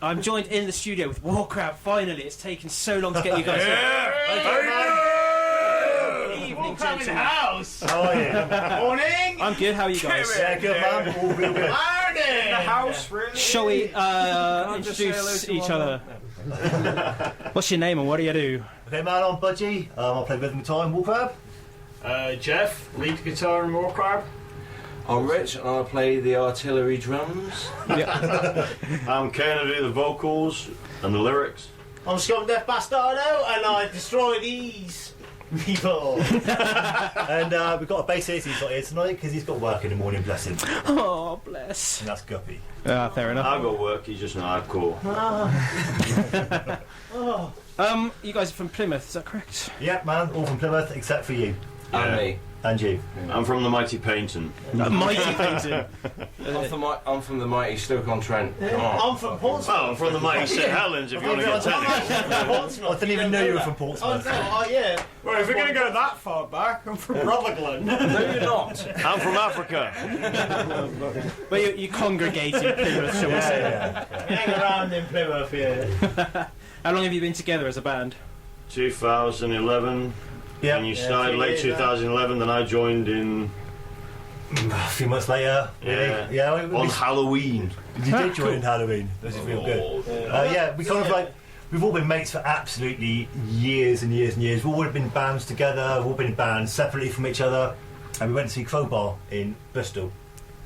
I'm joined in the studio with Warcrab. Finally, it's taken so long to get you guys here. Good evening, Warcrab in the gentlemen. house! How are you? Morning! I'm good, how are you guys? Yeah, good man. All good. Morning! The house, really? Shall we introduce each other? What's your name and what do you do? Okay, man, I'm Budgie. I play rhythm guitar in Warcrab. Jeff, lead guitar in Warcrab. I'm Rich and I play the artillery drums. I'm Ken, I do the vocals and the lyrics. I'm Scott Death Bastardo and I destroy these people. And we've got a bassist. He's not here tonight because he's got work in the morning, bless him. Oh, bless. And that's Guppy. Fair enough. I've got work, he's just not hardcore. You guys are from Plymouth, is that correct? Yeah, man, all from Plymouth except for you. And me. And you. I'm from the Mighty Paynton. Mighty painting. I'm from the mighty Stoke-on-Trent. Come on. I'm from Portsmouth. Well, I'm from the Mighty St Helens if you want to get technical. I didn't even know you were from Portsmouth. Oh yeah. Well, if we're going to go that far back, I'm from Rutherglen. No, you're not. I'm from Africa. Well, you congregate in Plymouth, shall we say? Yeah. Hang around in Plymouth, yeah. How long have you been together as a band? 2011. Yeah. And you started 2 late years, 2011, then I joined in A few months later, really. Yeah, on Halloween. you did join in Halloween. This is real good. Yeah, we kind of like, we've all been mates for absolutely years and years and years. We've all been in bands together, we've all been in bands separately from each other. And we went to see Crowbar in Bristol.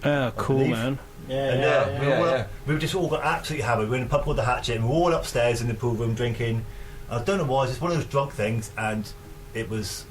Oh, cool, believe. man. And we just all got absolutely hammered. We were in a pub called The Hatchet and we were all upstairs in the pool room drinking. I don't know why, it's just one of those drunk things, and it was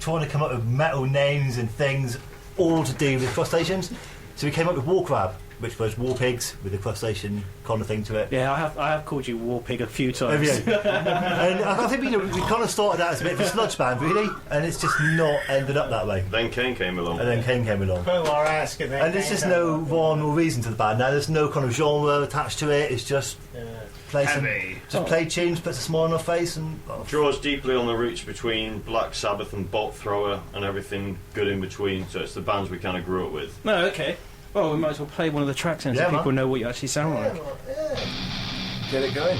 trying to come up with metal names and things all to do with crustaceans. So we came up with Warcrab, which was war pigs with a crustacean kind of thing to it. Yeah, I have called you War Pig a few times. And I think we kind of started out as a bit of a sludge band, really, and it's just not ended up that way. Then Kane came along. And then Kane came along. Crowbar ask and then. And there's just no rhyme or reason to the band now. There's no kind of genre attached to it. It's just play tunes, puts a smile on our face, and Draws deeply on the roots between Black Sabbath and Bolt Thrower and everything good in between, so it's the bands we kind of grew up with. No, okay. Well, we might as well play one of the tracks then so people know what you actually sound like. get it going.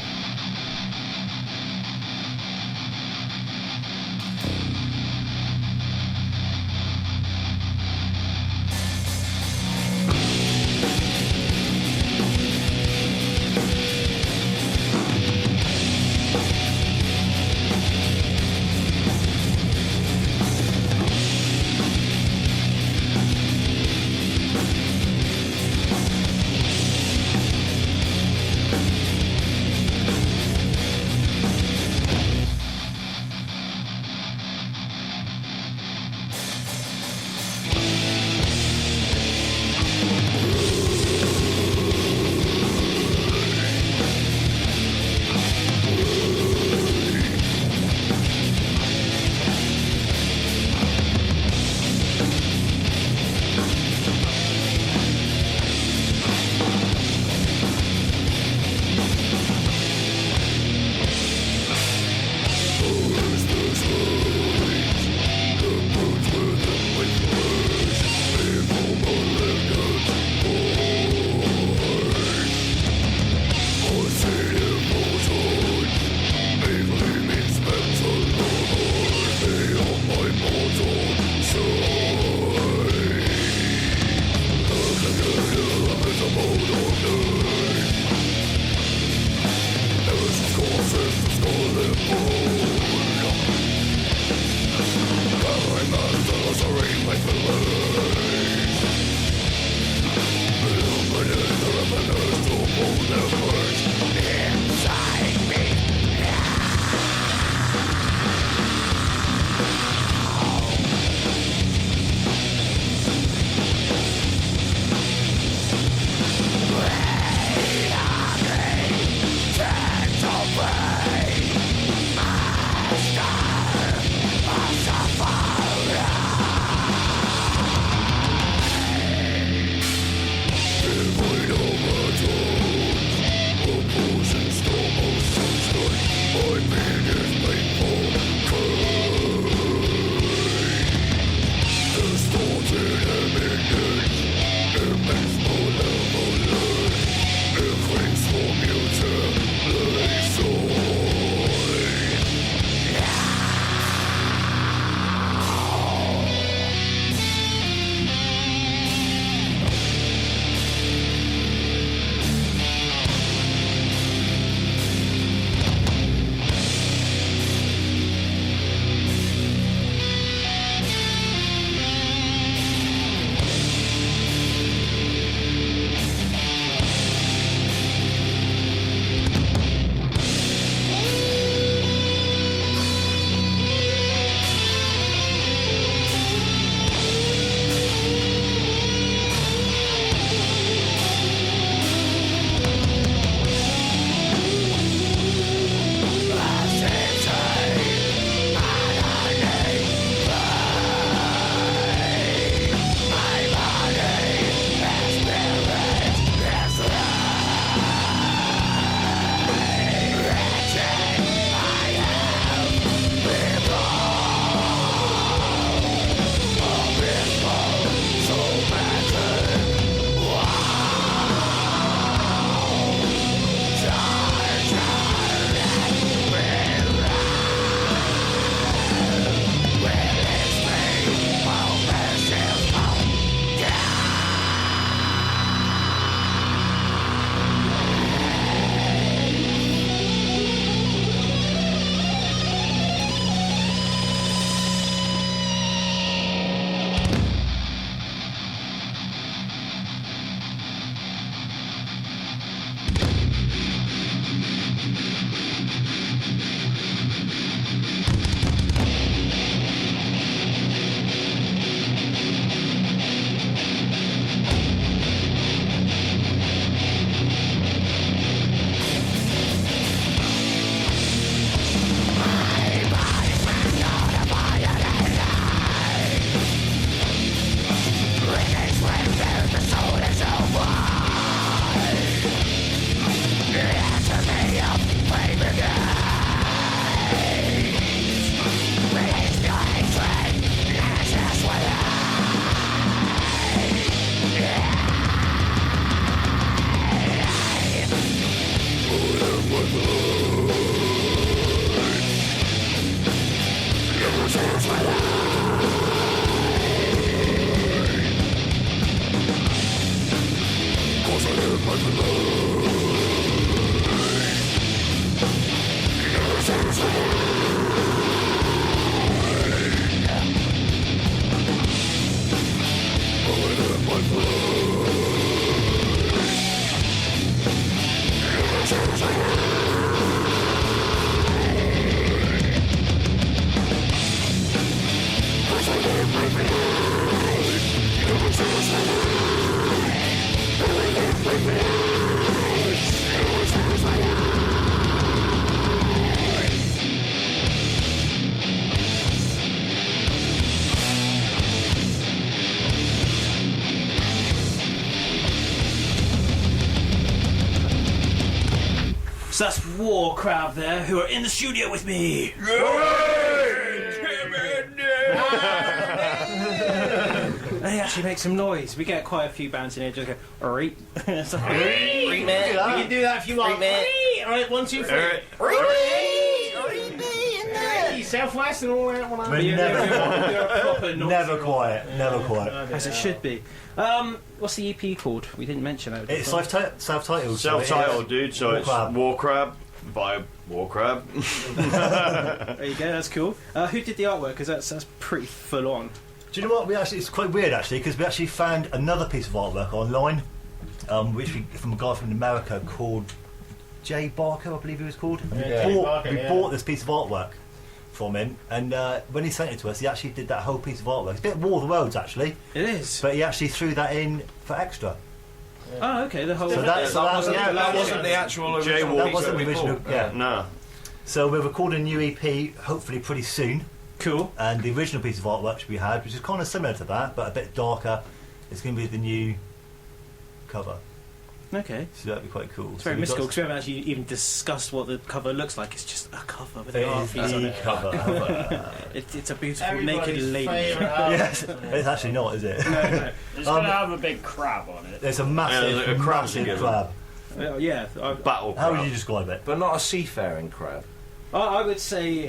So that's Warcrab there, who are in the studio with me. They actually make some noise. We get quite a few bands in here just go, alright. It's like, You can do that if you want. Alright, 1, 2, 3. Southwest and all that one. We're proper noise. never quiet. As it should be. What's the EP called? We didn't mention that. It's self-titled. Self-titled, dude. So it's Warcrab by Warcrab. There you go. That's cool. Who did the artwork? Because that's pretty full on. Do you know what? It's quite weird actually, because we actually found another piece of artwork online, from a guy from America called Jay Barker, I believe he was called. We bought this piece of artwork from him, and when he sent it to us, he actually did that whole piece of artwork. It's a bit War of the Worlds actually. It is. But he actually threw that in for extra. Oh, okay. The whole. So that wasn't the actual original. That wasn't the original. Yeah. No. So we're recording a new EP, hopefully pretty soon. Cool. And the original piece of artwork which we had, which is kind of similar to that, but a bit darker, it's going to be the new cover. Okay. So that'd be quite cool. It's very mystical because we haven't actually even discussed what the cover looks like. It's just a cover with an art piece on it. Cover. It's a beautiful Everybody's naked lady. Yes, it's actually not, is it? No. It's going to have a big crab on it. There's a massive, like a crab massive together. crab. Yeah. Battle How would crab. you describe it? But not a seafaring crab. I would say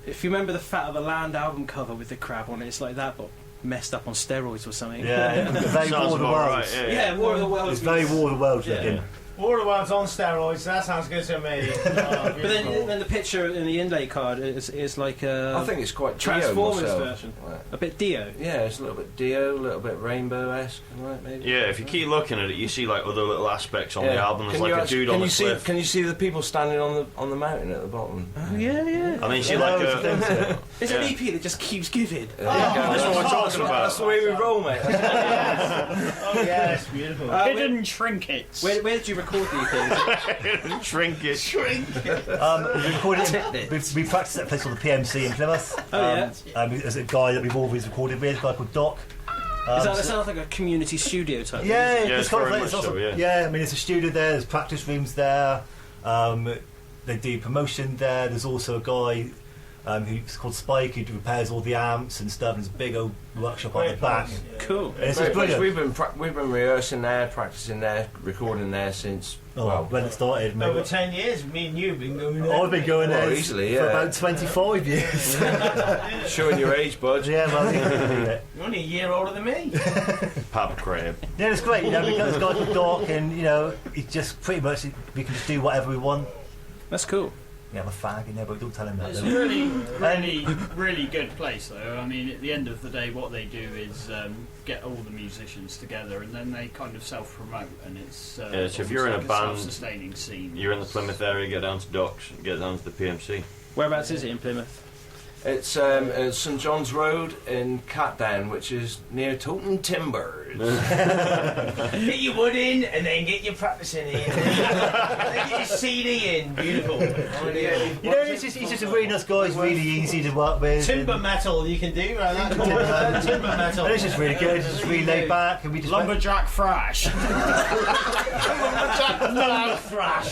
if you remember the Fat of the Land album cover with the crab on it, it's like that, but messed up on steroids or something. Yeah, very Sounds War of the about Worlds. right, Yeah, War of the Worlds. It's very War of the Worlds looking. War of the Worlds on steroids, that sounds good to me. But then the picture in the inlay card is like a I think it's quite Dio Transformers myself. version. Right. A bit Dio. Yeah, it's a little bit Dio, a little bit rainbow-esque, right? Maybe. Yeah, if you keep looking at it, you see like other little aspects on the album. There's like a dude on the cliff. Can you see the people standing on the mountain at the bottom? Oh yeah. I mean, you see like a. It's an EP that just keeps giving. That's what I'm talking about. That's the way we roll, mate. Oh yeah, it's beautiful. Hidden trinkets. Where did you record the EP? Trinket. We recorded it. We practiced at a place called the PMC in Plymouth. Oh yeah. There's a guy that we've always recorded with, a guy called Doc. That sounds like a community studio type. Yeah, Yeah, it's kind of very like, much also, so, yeah. yeah. I mean, there's a studio there. There's practice rooms there. They do promotion there. There's also a guy who's called Spike who repairs all the amps and stuff. And there's a big old workshop on the back. Cool. And it's just brilliant. We've been rehearsing there, practicing there, recording there since when it started, maybe. Over 10 years, me and you have been going there. I've been going there easily, for yeah. about 25 years. Showing your age, bud. Yeah, well, yeah. You're only a year older than me. Papa Crab. Yeah, it's great. We've got this guy called Doc, and he just pretty much we can just do whatever we want. That's cool. We have a fag in there, but don't tell him that. It's though. really good place though. I mean, at the end of the day, what they do is get all the musicians together, and then they kind of self-promote, and it's So if you're in a like band, self-sustaining scene. you're in the Plymouth area, get down to Docks, get down to the PMC. Whereabouts is it in Plymouth? It's St John's Road in Catdown, which is near Toton Timbers. Get your wood in and then get your practicing in. Then get your CD in. Beautiful. He's just a really nice guy. He's really easy to work with. Timber metal you can do, right? That's timber metal. And it's just really good. It's just really laid back, and we just Lumberjack thrash. No thrash.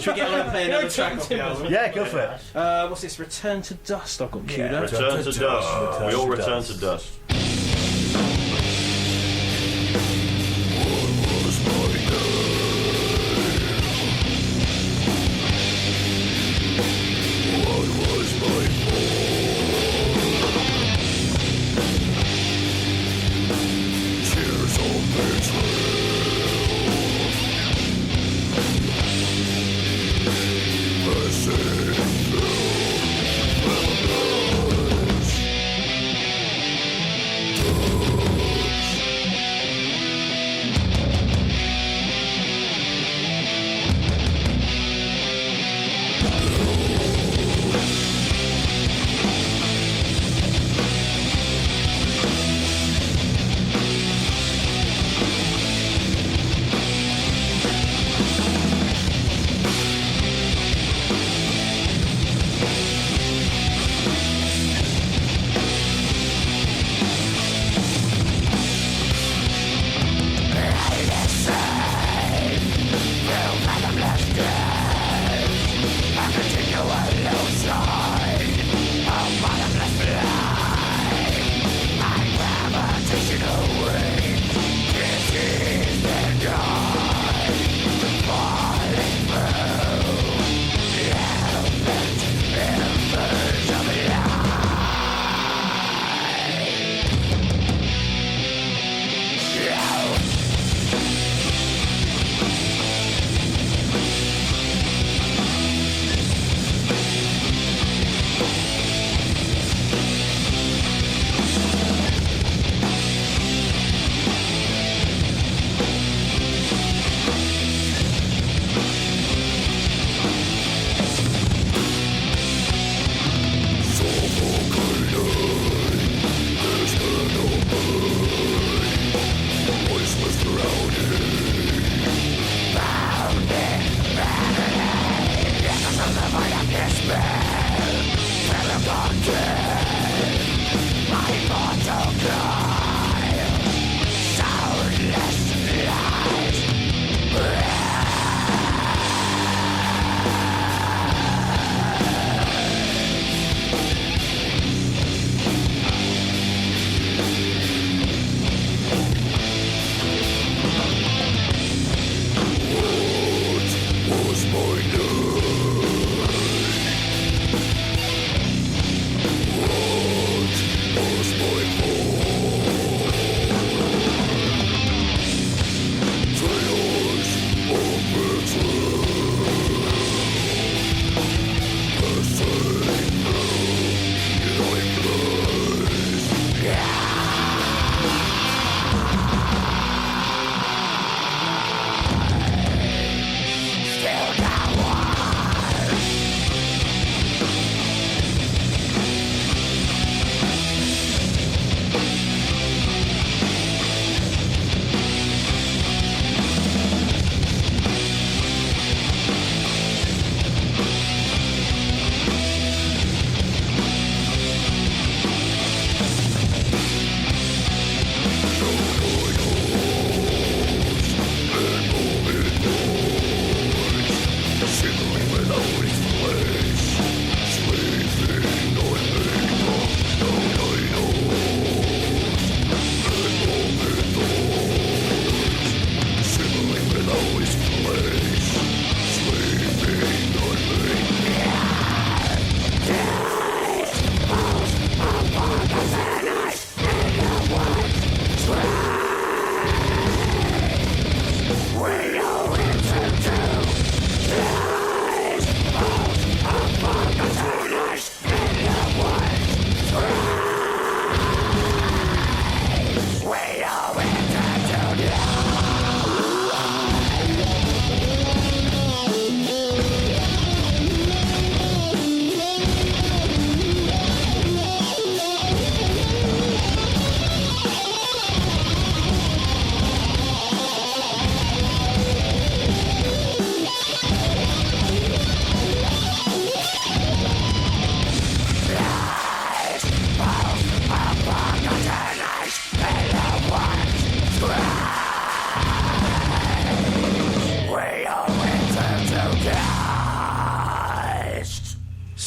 Should we get on and play another track off the album? Yeah, go for it. What's this? Return to Dust. I've got queued up. Return to dust. We all return to dust. What was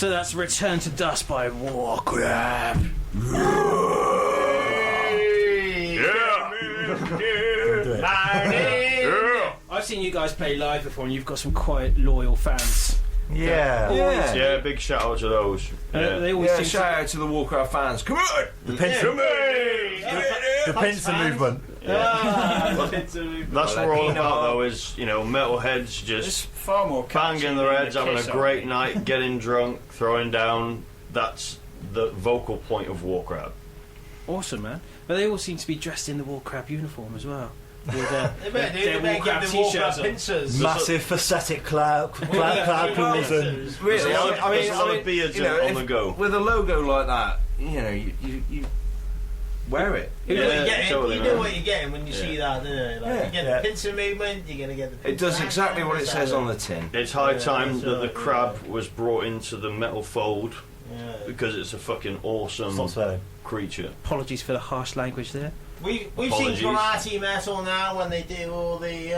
So that's Return to Dust by Warcrab. Yeah. I've seen you guys play live before, and you've got some quite loyal fans. Yeah. Yeah, big shout out to those. Yeah. They always Yeah, seem shout out to the Warcrab fans. Come on! The pincer, the pincer movement. That's what we're all about, though. Is metalheads It's just far more banging their heads, having a great night, getting drunk, throwing down. That's the vocal point of Warcrab. awesome, man. But they all seem to be dressed in the Warcrab uniform as well. With They better their give the t-shirts Warcrab on. pincers. Massive facet cloud pools and Really, There's a lot of beards on the go. With a logo like that, you wear it. You know what you're getting, totally, you know man. what you're getting when you see that, don't you? Like, you get the pincer movement, you're going to get the pincer It does exactly action, what it says on the tin. It's high time so, that the crab was brought into the metal fold Yeah. because it's a fucking awesome stop swearing. creature. Apologies for the harsh language there. We've seen Apologies. karate metal now when they do all the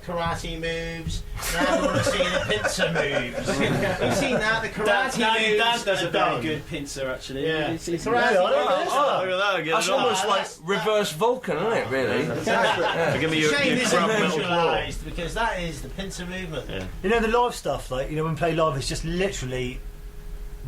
karate moves. Now we want to see the pincer moves. We've seen that, the karate moves. does a are very done. good pincer, actually. Yeah. It's Karate Yeah, I moves. like Oh, look at that! Get That's it on. almost like that's- reverse Vulcan, isn't it, really? Give me your Shame this crab isn't metal claw. visualised because that is the pincer movement. Yeah. You know the live stuff, like when we play live, it's just literally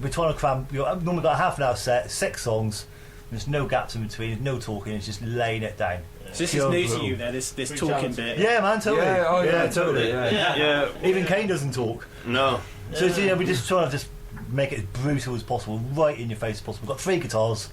we're trying to cram. I've normally got a half an hour set, 6 songs. There's no gaps in between, there's no talking. It's just laying it down. So this is Pure new to brutal. you then, this Free talking chance. bit. Yeah, man, totally. Totally. Yeah. Yeah. Even Kane doesn't talk. No. So we just try to just make it as brutal as possible, right in your face as possible. We've got 3 guitars,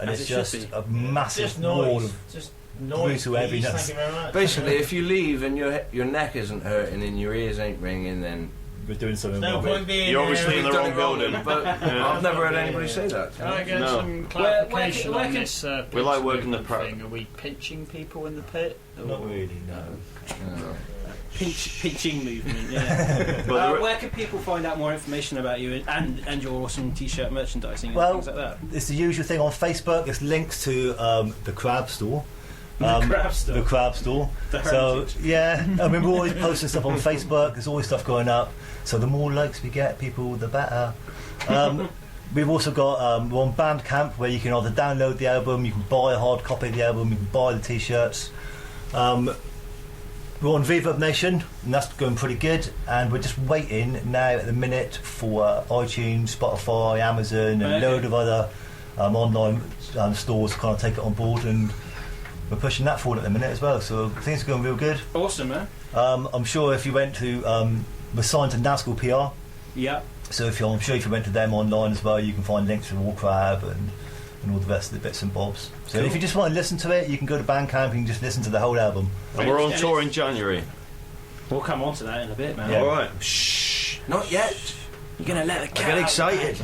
and As it's it should just be. a massive Just wall noise. of. Just noise. brutal Please. heaviness. Thank you very much. Basically, if you leave and your neck isn't hurting and your ears ain't ringing, then We're doing something No wrong. point being You're obviously in the you've done wrong it wrong. building. But Yeah. I've never heard anybody say that. Can I get No. some clarification where on can- this We like pincer working the movement pro- thing? Are we pinching people in the pit? Not really, no. Pinching movement, yeah. But Where can people find out more information about you and your awesome t-shirt merchandising and Well, things like that? It's the usual thing on Facebook. There's links to the crab store. Crab store. The crab store. The So heritage. yeah, I mean we're always posting stuff on Facebook. There's always stuff going up. So the more likes we get, people, the better. We've also got we're on Bandcamp where you can either download the album, you can buy a hard copy of the album, you can buy the t-shirts. We're on Reverb Nation, and that's going pretty good. And we're just waiting now at the minute for iTunes, Spotify, Amazon, and a Okay. load of other online stores to kind of take it on board. And we're pushing that forward at the minute as well. So things are going real good. Awesome, man. I'm sure if you went to, we're signed to NASCAR PR. Yeah. So I'm sure if you went to them online as well, you can find links to Warcrab and all the rest of the bits and bobs. So if you just want to listen to it, you can go to Bandcamp and just listen to the whole album. and we're on tour in January. We'll come on to that in a bit, man. Yeah. All right. Shh, not yet. You're going to let the I cat get out. excited.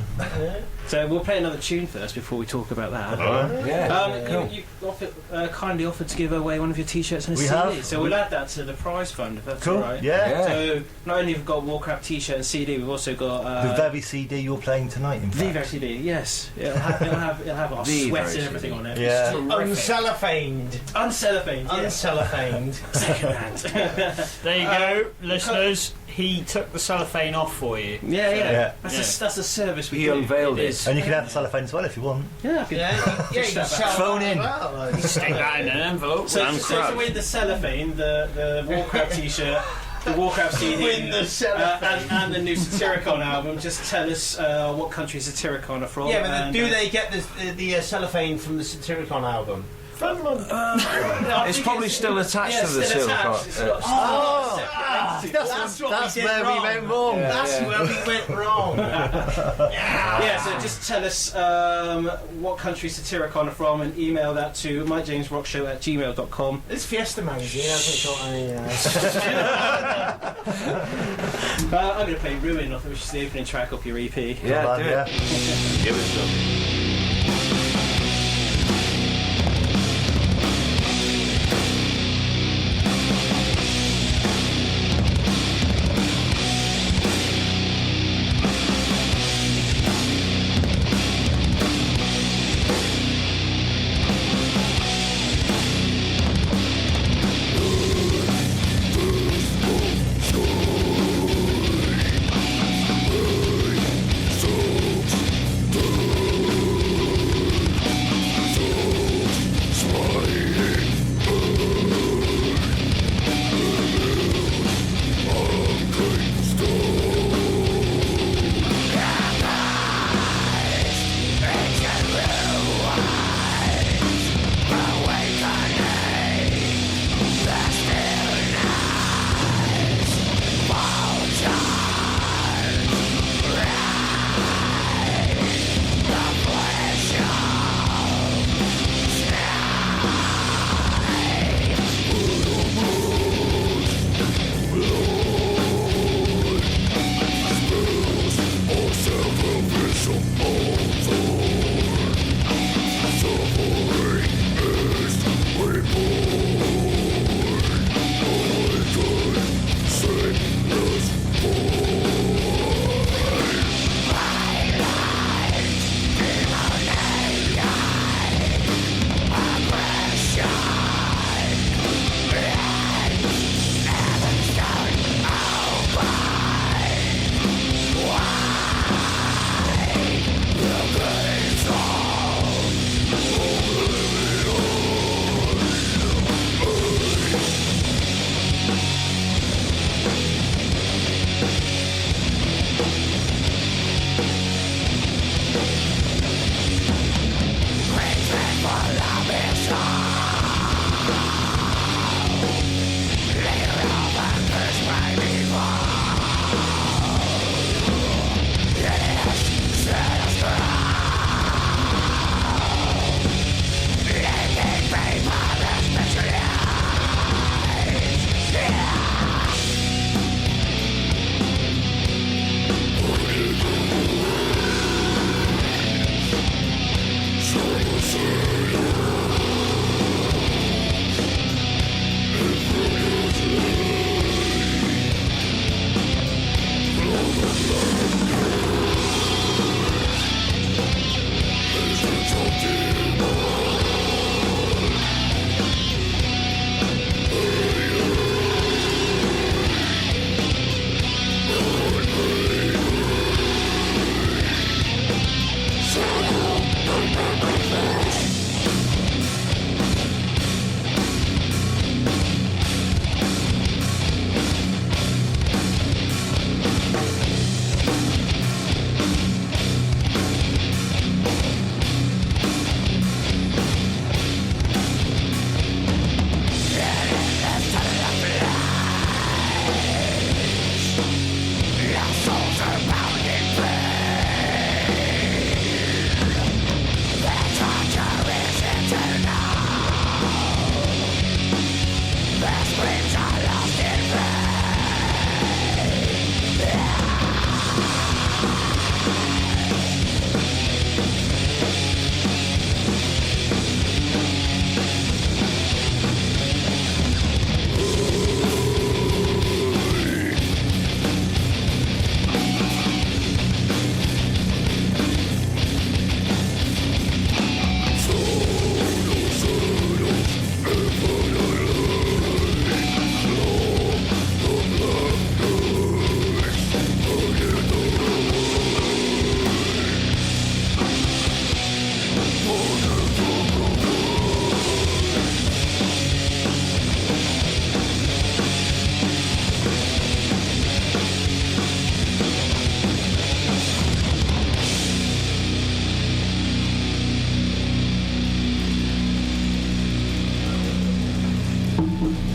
So we'll play another tune first before we talk about that. All right. Yeah. You kindly offered to give away one of your t-shirts and a We CD, have. so we'll add that to the prize fund if that's Cool. all right. Yeah. Yeah. So not only have we got Warcrab t-shirt and CD, we've also got The very CD you're playing tonight, in the fact. very CD. Yes, it'll have our The sweat very and everything CD. on it. Yeah. Uncellophaned. Uncellophaned. Yes. Uncellophaned. Second hand. There you go, listeners. He took the cellophane off for you. Yeah, yeah. Yeah. That's a service we He do. unveiled it. is. And you can have the cellophane as well if you want. Yeah, I could- Yeah, you can sell Phone that in. as well, like. Stick that in an envelope. So, And so crab. to win the cellophane, the Warcrab t-shirt, the Warcrab CD, Win the cellophane. and the new Satyricon album, just tell us what country Satyricon are from. Yeah, but and, do they get the cellophane from the Satyricon album? It's probably still attached to the silk. That's what That's we did where wrong. we went wrong. That's where we went wrong. Yeah, so just tell us what country Satyricon are from and email that to mykejamesrockshow@gmail.com. This Fiesta magazine hasn't got any. I'm going to play Ruin, which is the opening track of your EP. Yeah, do it. Yeah. Give it some. Soaked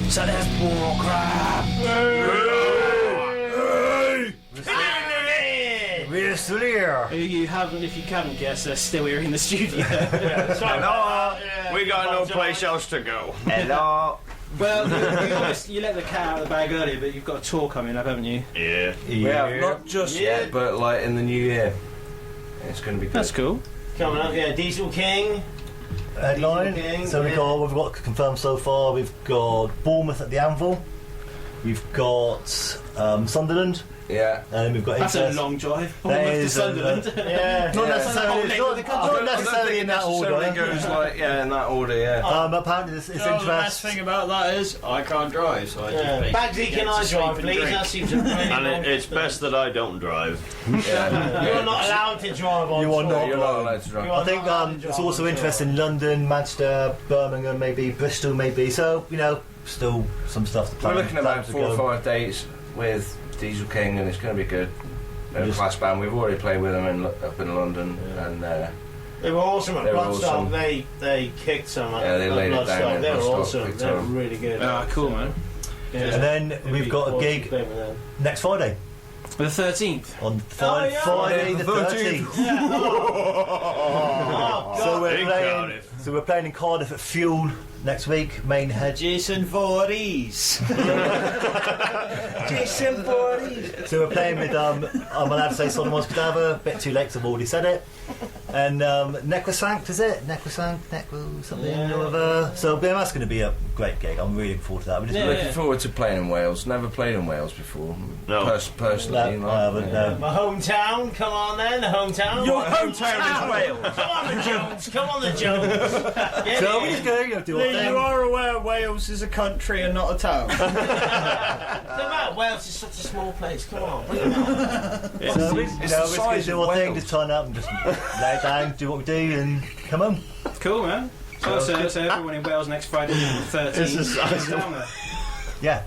So there's Warcrab. We're still here. If you haven't guessed, they're still here in the studio. We got no place else to go. Hello. Well, you let the cat out of the bag earlier, but you've got a tour coming up, haven't you? Yeah. We have not just yet, but like in the new year. It's going to be good. That's cool. Coming up, yeah, Diesel King. Headline. King, So we've got confirmed so far. We've got Bournemouth at the Anvil. We've got Sunderland. Yeah. And we've got That's Incest. a long drive. That Bournemouth to is, Sunderland. Yeah. Not Yeah. necessarily, not necessarily in that order. It goes like, yeah, in that order, yeah. But apparently it's The best interest. thing about that is I can't drive, so I Yeah. just Bagsy, basically can get I to sleep drive, and please? drink. That seems a really And long it's best that I don't drive. Yeah. You're not allowed to drive on You are tour. not. You're not allowed to drive. You are I think not allowed to it's drive also on interest tour. in London, Manchester, Birmingham, maybe Bristol, maybe. So still some stuff to plan. We're looking at about to 4 or go. 5 dates with Diesel King, and it's going to be good. They're a Just- class band. We've already played with them up in London, and They were awesome at They were Bloodstock. awesome. They kicked some at Yeah, they laid it Bloodstock. down They at were Bloodstock, awesome. big They were time. really good. Ah, cool, man. Yeah. And then we've got a gig next Friday The 13th. on Oh, yeah. Friday the 13th. Oh, So God. we're Big playing. Cardiff. So we're playing in Cardiff at Fuel next week, main head. Jason Voorhees. Jason Voorhees. So we're playing with, I'm allowed to say Solomon's Cadaver, a bit too late 'cause I've already said it. And Necrosanct, is it? Necrosanct, Necro something or other. So that's going to be a great gig. I'm really looking forward to that. We're just Looking forward to playing in Wales. Never played in Wales before. No. Personally. No, I haven't, no. My hometown, come on then, the hometown. Your hometown is Wales. Come on the Jones, come on the Jones. Get So in. we're just going to do our Lee, thing. you are aware Wales is a country and not a town. Come on, Wales is such a small place, come on. Bring it on. So we're It's just the going to size do of our thing, Wales. just turn up and just lay it down, do what we do and come home. Cool, man. So everyone in Wales next Friday, the 13th. It's the size of- Down there. Yeah.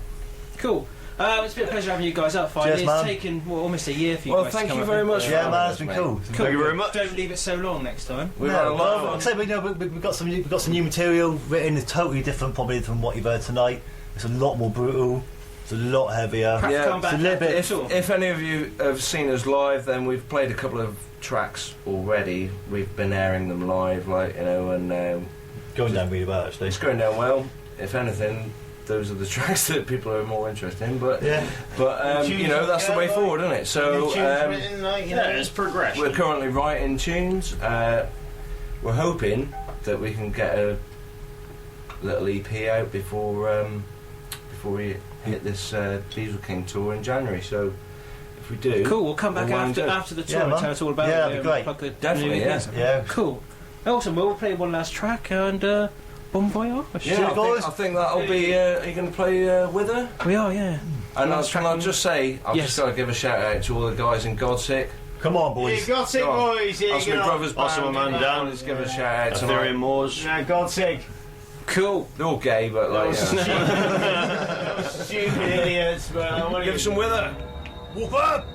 Cool. It's been a pleasure having you guys up. Cheers, It's man. taken almost a year for you Well, guys to thank come you up very with, much. Yeah, man, it's been cool. Cool. Thank you very much. Don't leave it so long next time. We've had a lot well, of like I say, we've got some new material written. It's totally different, probably from what you've heard tonight. It's a lot more brutal. It's a lot heavier. Perhaps Yeah, come back it's a little bit- after the tour. If any of you have seen us live, then we've played a couple of tracks already. We've been airing them live, and Going down really well, actually. it's going down well. If anything, those are the tracks that people are more interested in. But Yeah. that's the way forward, isn't it? So written, like, you know. Yeah, it's progression. we're currently writing tunes. We're hoping that we can get a little EP out before we hit this Diesel King tour in January. So if we do, Cool, we'll come back well after done. the tour Yeah, and man. tell us all about Yeah, it. that'd be great. Plug the Definitely, new yeah. music. Yeah. Cool. Awesome, we'll play one last track and bon voyage. Yeah, guys. I think that'll be. Are you going to play with her? We are, yeah. And Last track I'll on- just say, I've Yes. just got to give a shout out to all the guys in Godsick. Come on, You boys. got it, Go on. boys. Here That's you my go. brother's Awesome Bam, man bam, down. Let's give a shout out tonight. Ethereum Moors. Yeah, God's sake. Cool. They're all gay, but like, Stupid idiots, but I want to give some with her. Whoop up!